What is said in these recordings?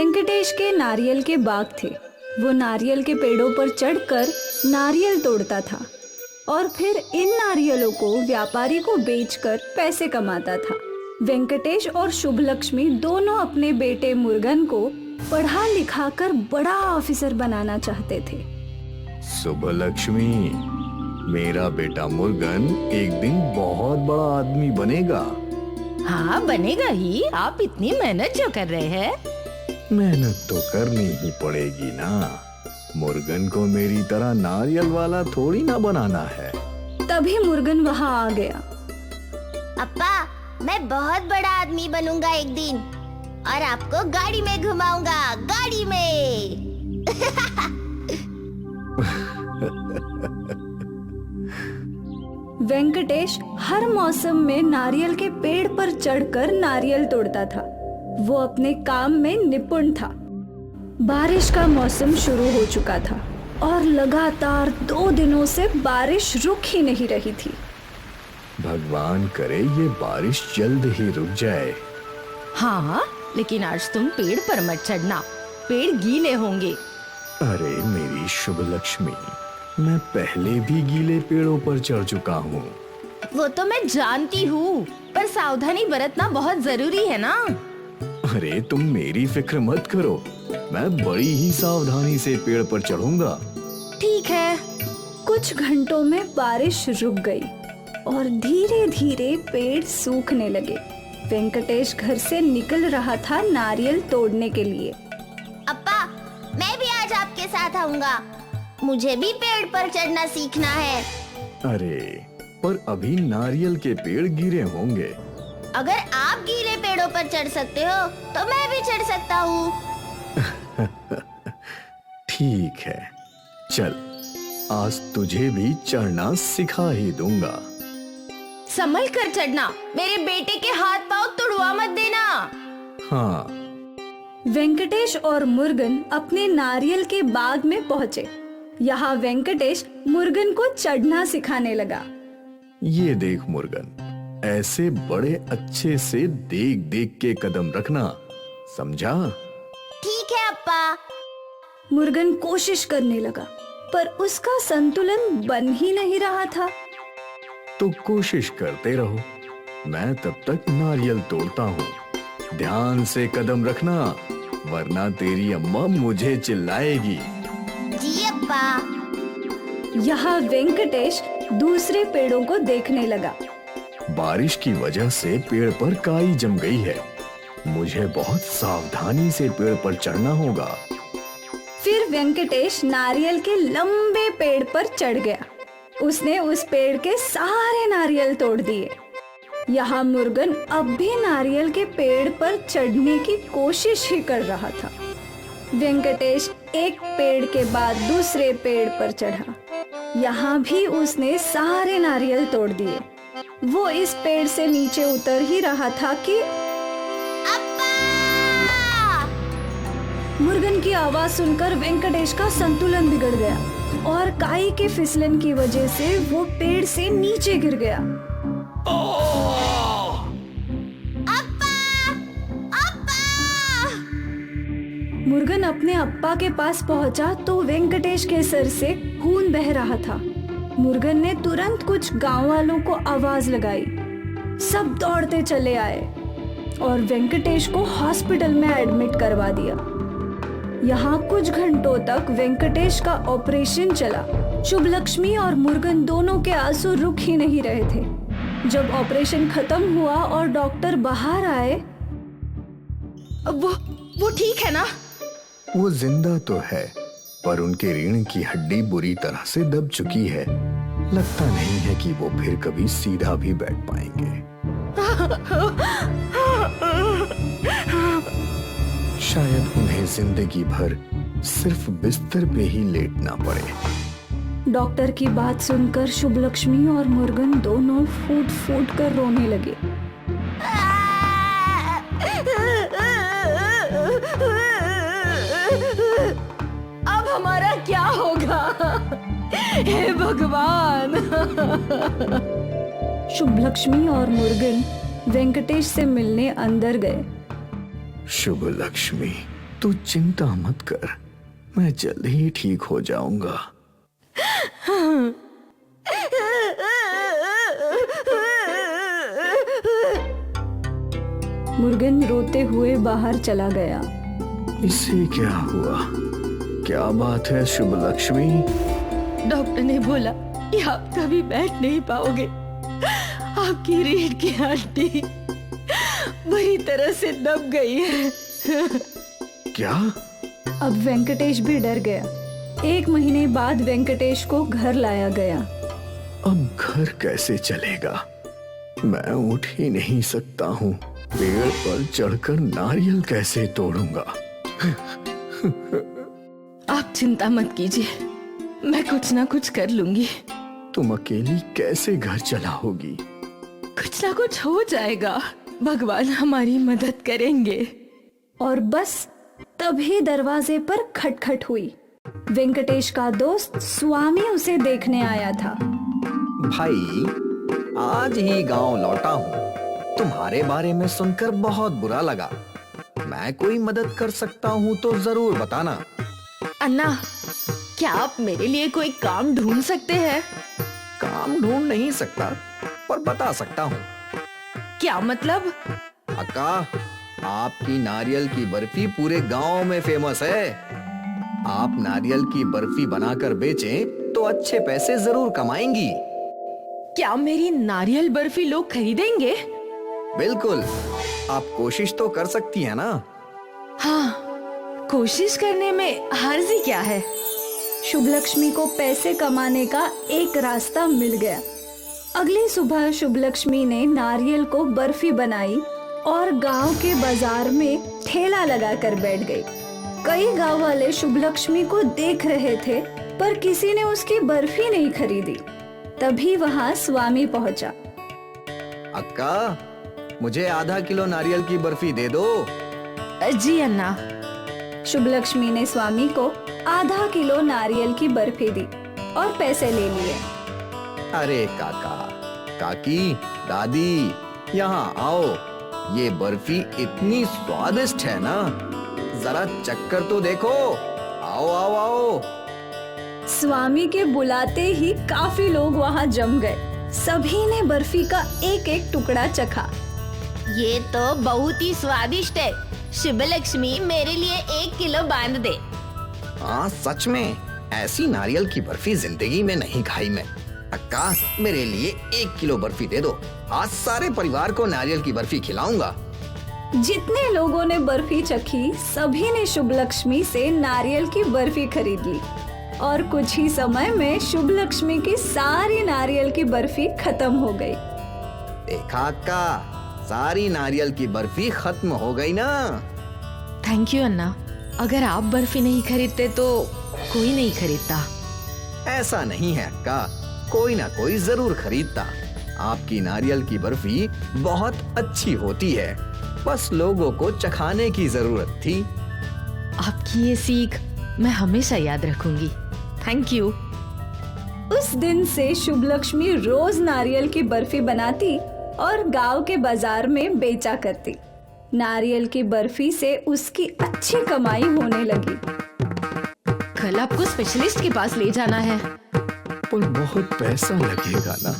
वेंकटेश के नारियल के बाग थे। वो नारियल के पेड़ों पर चढ़कर नारियल तोड़ता था और फिर इन नारियलों को व्यापारी को बेचकर पैसे कमाता था। वेंकटेश और शुभलक्ष्मी दोनों अपने बेटे मुर्गन को पढ़ा लिखा कर बड़ा ऑफिसर बनाना चाहते थे। शुभलक्ष्मी, मेरा बेटा मुर्गन एक दिन बहुत बड़ा आदमी बनेगा। हाँ बनेगा ही, आप इतनी मेहनत जो कर रहे हैं। मेहनत तो करनी ही पड़ेगी ना। मुर्गन को मेरी तरह नारियल वाला थोड़ी ना बनाना है। तभी मुर्गन वहाँ आ गया। अप्पा, मैं बहुत बड़ा आदमी बनूंगा एक दिन और आपको गाड़ी में घुमाऊंगा, गाड़ी में। वेंकटेश हर मौसम में नारियल के पेड़ पर चढ़कर नारियल तोड़ता था। वो अपने काम में निपुण था। बारिश का मौसम शुरू हो चुका था और लगातार 2 दिनों से बारिश रुक ही नहीं रही थी। भगवान करे ये बारिश जल्द ही रुक जाए। हाँ, लेकिन आज तुम पेड़ पर मत चढ़ना, पेड़ गीले होंगे। अरे मेरी शुभलक्ष्मी, मैं पहले भी गीले पेड़ों पर चढ़ चुका हूँ। वो तो मैं जानती हूँ, पर सावधानी बरतना बहुत जरूरी है ना। अरे तुम मेरी फिक्र मत करो, मैं बड़ी ही सावधानी से पेड़ पर चढ़ूंगा। ठीक है। कुछ घंटों में बारिश रुक गई और धीरे धीरे पेड़ सूखने लगे। वेंकटेश घर से निकल रहा था नारियल तोड़ने के लिए। अप्पा, मैं भी आज आपके साथ आऊंगा। मुझे भी पेड़ पर चढ़ना सीखना है। अरे पर अभी नारियल के पेड़ गिरे होंगे। अगर आप गीले पेड़ों पर चढ़ सकते हो तो मैं भी चढ़ सकता हूँ। ठीक है, चल आज तुझे भी चढ़ना सिखा ही दूंगा। संभल कर चढ़ना, मेरे बेटे के हाथ पांव तुड़वा मत देना। हाँ। वेंकटेश और मुर्गन अपने नारियल के बाग में पहुँचे। यहाँ वेंकटेश मुर्गन को चढ़ना सिखाने लगा। ये देख मुर्गन, ऐसे बड़े अच्छे से देख देख के कदम रखना, समझा? ठीक है अप्पा। मुर्गन कोशिश करने लगा, पर उसका संतुलन बन ही नहीं रहा था। तो कोशिश करते रहो, मैं तब तक नारियल तोड़ता हूँ। ध्यान से कदम रखना, वरना तेरी अम्मा मुझे चिल्लाएगी। जी अप्पा। यहाँ वेंकटेश दूसरे पेड़ों को देखने लगा। बारिश की वजह से पेड़ पर काई जम गई है। मुझे बहुत सावधानी से पेड़ पर चढ़ना होगा। फिर वेंकटेश नारियल के लंबे पेड़ पर चढ़ गया। उसने उस पेड़ के सारे नारियल तोड़ दिए। यहाँ मुर्गन अब भी नारियल के पेड़ पर चढ़ने की कोशिश ही कर रहा था। वेंकटेश एक पेड़ के बाद दूसरे पेड़ पर चढ़ा। यहाँ भी उसने सारे नारियल तोड़ दिए। वो इस पेड़ से नीचे उतर ही रहा था कि अप्पा! मुर्गन की आवाज सुनकर वेंकटेश का संतुलन बिगड़ गया और काई के फिसलन की वजह से वो पेड़ से नीचे गिर गया। अप्पा! अप्पा! मुर्गन अपने अप्पा के पास पहुंचा तो वेंकटेश के सर से खून बह रहा था। मुर्गन ने तुरंत कुछ गांव वालों को आवाज लगाई। सब दौड़ते चले आए और वेंकटेश को हॉस्पिटल में एडमिट करवा दिया। यहाँ कुछ घंटों तक वेंकटेश का ऑपरेशन चला। शुभलक्ष्मी और मुर्गन दोनों के आंसू रुक ही नहीं रहे थे। जब ऑपरेशन खत्म हुआ और डॉक्टर बाहर आए, वो ठीक है ना? वो जिंदा तो है, पर उनके रीढ़ की हड्डी बुरी तरह से दब चुकी है। लगता नहीं है कि वो फिर कभी सीधा भी बैठ पाएंगे। शायद उन्हें जिंदगी भर सिर्फ बिस्तर पे ही लेटना पड़े। डॉक्टर की बात सुनकर शुभलक्ष्मी और मुर्गन दोनों फूट फूट कर रोने लगे। अब हमारा क्या होगा? हे भगवान! शुभलक्ष्मी और मुर्गन वेंकटेश से मिलने अंदर गए। शुभलक्ष्मी, तू चिंता मत कर, मैं जल्द ही ठीक हो जाऊंगा। मुर्गन रोते हुए बाहर चला गया। इसे क्या हुआ? क्या बात है शुभ लक्ष्मी? डॉक्टर ने बोला कि आप कभी बैठ नहीं पाओगे। आपकी रीढ़ की हड्डी बुरी तरह से दब गई है। क्या? अब वेंकटेश भी डर गया। 1 महीने बाद वेंकटेश को घर लाया गया। अब घर कैसे चलेगा? मैं उठ ही नहीं सकता हूँ। पेड़ पर चढ़कर नारियल कैसे तोड़ूंगा? आप चिंता मत कीजिए, मैं कुछ ना कुछ कर लूंगी। तुम अकेली कैसे घर चलाओगी? कुछ ना कुछ हो जाएगा, भगवान हमारी मदद करेंगे। और बस तभी दरवाजे पर खटखट हुई। वेंकटेश का दोस्त स्वामी उसे देखने आया था। भाई, आज ही गांव लौटा हूँ। तुम्हारे बारे में सुनकर बहुत बुरा लगा। मैं कोई मदद कर सकता हूँ तो जरूर बताना। अन्ना, क्या आप मेरे लिए कोई काम ढूंढ सकते हैं? काम ढूंढ नहीं सकता, पर बता सकता हूँ। क्या मतलब? अक्का, आपकी नारियल की बर्फी पूरे गांव में फेमस है। आप नारियल की बर्फी बनाकर बेचें तो अच्छे पैसे जरूर कमाएंगी। क्या मेरी नारियल बर्फी लोग खरीदेंगे? बिल्कुल, आप कोशिश तो कर सकती हैं ना। हाँ, कोशिश करने में हर्जी क्या है? शुभ लक्ष्मी को पैसे कमाने का एक रास्ता मिल गया। अगली सुबह शुभ लक्ष्मी ने नारियल को बर्फी बनाई और गांव के बाजार में ठेला लगाकर बैठ गई। कई गांव वाले शुभ लक्ष्मी को देख रहे थे, पर किसी ने उसकी बर्फी नहीं खरीदी। तभी वहां स्वामी पहुंचा। अक्का, मुझे आधा किलो नारियल की बर्फी दे दो। जी अन्ना। शुभ लक्ष्मी ने स्वामी को आधा किलो नारियल की बर्फी दी और पैसे ले लिए। अरे काका, काकी, दादी, यहाँ आओ। ये बर्फी इतनी स्वादिष्ट है ना, जरा चक्कर तो देखो। आओ आओ आओ। स्वामी के बुलाते ही काफी लोग वहां जम गए। सभी ने बर्फी का एक एक टुकड़ा चखा। ये तो बहुत ही स्वादिष्ट है। शुभ लक्ष्मी, मेरे लिए 1 किलो बांध दे। हाँ, सच में ऐसी नारियल की बर्फी जिंदगी में नहीं खाई मैं। अक्का, मेरे लिए 1 किलो बर्फी दे दो। आज सारे परिवार को नारियल की बर्फी खिलाऊंगा। जितने लोगों ने बर्फी चखी, सभी ने शुभ लक्ष्मी से नारियल की बर्फी खरीद ली और कुछ ही समय में शुभ लक्ष्मी की सारी नारियल की बर्फी खत्म हो गई। देखा अक्का, सारी नारियल की बर्फी खत्म हो गई ना। थैंक यू अन्ना। अगर आप बर्फी नहीं खरीदते तो कोई नहीं खरीदता। ऐसा नहीं है अक्का, कोई ना कोई जरूर खरीदता। आपकी नारियल की बर्फी बहुत अच्छी होती है, बस लोगों को चखाने की जरूरत थी। आपकी ये सीख मैं हमेशा याद रखूंगी। Thank you. उस दिन से शुभ लक्ष्मी रोज नारियल की बर्फी बनाती और गांव के बाजार में बेचा करती। नारियल की बर्फी से उसकी अच्छी कमाई होने लगी। कल आपको स्पेशलिस्ट के पास ले जाना है। पर बहुत पैसा लगेगा ना।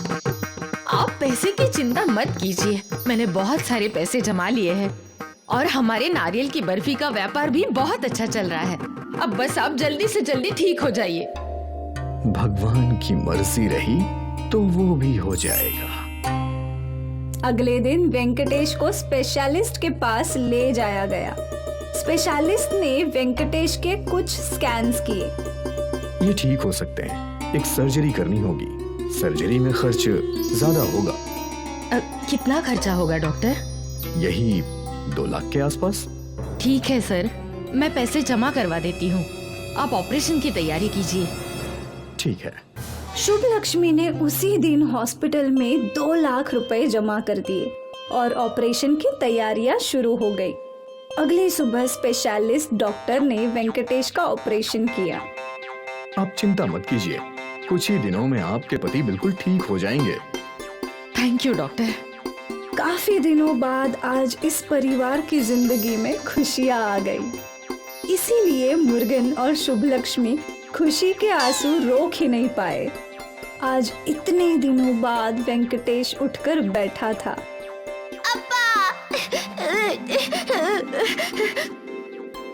आप पैसे की चिंता मत कीजिए, मैंने बहुत सारे पैसे जमा लिए हैं और हमारे नारियल की बर्फी का व्यापार भी बहुत अच्छा चल रहा है। अब बस आप जल्दी से जल्दी ठीक हो जाइए। भगवान की मर्जी रही तो वो भी हो जाएगा। अगले दिन वेंकटेश को स्पेशलिस्ट के पास ले जाया गया। स्पेशलिस्ट ने वेंकटेश के कुछ स्कैन्स किए। ये ठीक हो सकते हैं, एक सर्जरी करनी होगी। सर्जरी में खर्च ज्यादा होगा। कितना खर्चा होगा डॉक्टर? यही 2 लाख के आसपास। ठीक है सर, मैं पैसे जमा करवा देती हूँ। आप ऑपरेशन की तैयारी कीजिए। ठीक है। शुभ लक्ष्मी ने उसी दिन हॉस्पिटल में 2 लाख रुपए जमा कर दिए और ऑपरेशन की तैयारियां शुरू हो गई। अगली सुबह स्पेशलिस्ट डॉक्टर ने वेंकटेश का ऑपरेशन किया। आप चिंता मत कीजिए, कुछ ही दिनों में आपके पति बिल्कुल ठीक हो जाएंगे। Thank you doctor. काफी दिनों बाद आज इस परिवार की जिंदगी में खुशियां आ गई। इसीलिए मुर्गन और शुभ लक्ष्मी खुशी के आंसू रोक ही नहीं पाए। आज इतने दिनों बाद वेंकटेश उठकर बैठा था।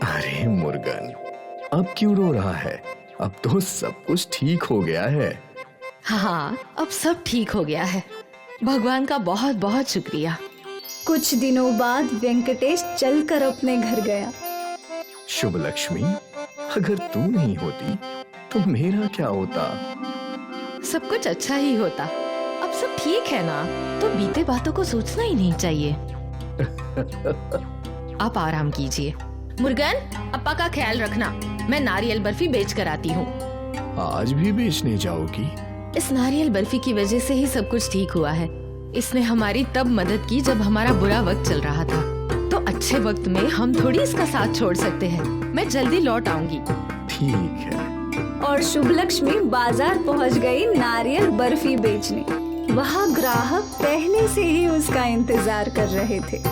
अरे मुर्गन, अब क्यों रो रहा है? अब तो सब कुछ ठीक हो गया है। हाँ, अब सब ठीक हो गया है। भगवान का बहुत बहुत शुक्रिया। कुछ दिनों बाद वेंकटेश चलकर अपने घर गया। शुभ लक्ष्मी, अगर तू नहीं होती तो मेरा क्या होता? सब कुछ अच्छा ही होता। अब सब ठीक है ना, तो बीते बातों को सोचना ही नहीं चाहिए। आप आराम कीजिए। मुर्गन, अप्पा का ख्याल रखना। मैं नारियल बर्फी बेच कर आती हूँ। आज भी बेचने जाओगी? इस नारियल बर्फी की वजह से ही सब कुछ ठीक हुआ है। इसने हमारी तब मदद की जब हमारा बुरा वक्त चल रहा था, तो अच्छे वक्त में हम थोड़ी इसका साथ छोड़ सकते हैं। मैं जल्दी लौट आऊंगी। ठीक है। और शुभ लक्ष्मी बाजार पहुंच गई नारियल बर्फी बेचने। वहाँ ग्राहक पहले से ही उसका इंतजार कर रहे थे।